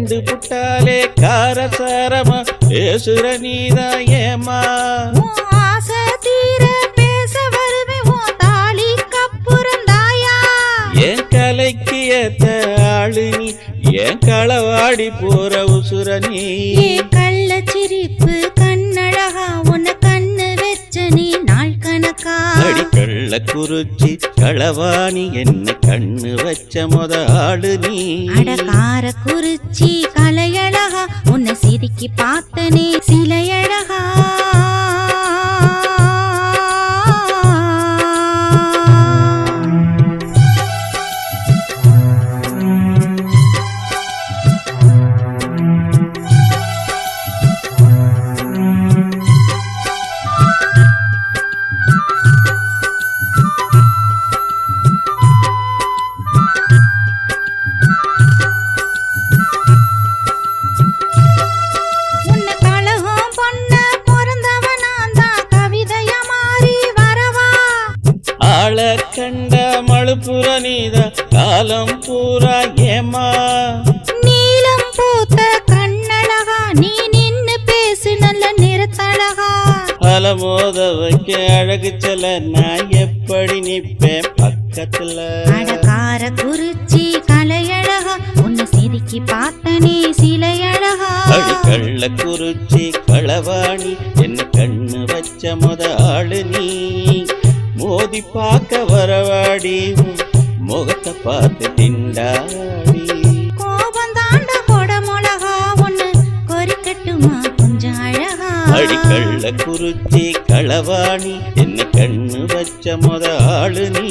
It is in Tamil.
கண்டு புட்டாலே காரசாரமா பேசுற நீதான் ஏமா ஆசை தீர பேச வருவே உன் தாலி கப்புறந்தாயா என் கலைக்கு ஏத்த ஆளு நீ என் களவாடி போற உசுர நீ கள்ள சிரிப்பு கண்ணழகா உன்னை கண்ணு வச்ச நீ நாள் கணக்கா அடி கள்ள குறிச்சி களவாணி என்ன கண்ணு வச்ச முத ஆளு நீ அடக்கார குறிச்சி கலையழகா உன்னை சிரிக்கி பார்த்தனே சிலையழகா கண்ட மழுப்புற நீதா காலம் பூரா ஏமா நீலம் பூத்த கண்ணழகா நீ நின்னு பேசு நல்ல நிறத்தழகா அலமோத வைக்க அழகு செல்ல நான் எப்படி நிப்பேன் பக்கத்துல அடக்கார குறிச்சி கலையழகா உன்னை சிரிக்கி பார்த்தனே சிலையழகா அடி கள்ள குறிச்சி களவாணி என்ன கண்ணு வச்ச முத ஆளு நீ மோதி பார்க்க வரவாடி முகத்தை பார்த்து திண்டாடி கோபம் தாண்ட கொட மொளகா ஒண்ணு கொறிக்கட்டுமா கொஞ்சம் அழகா அடி கள்ள குறிச்சி களவாணி என்ன கண்ணு வச்ச முத ஆளு நீ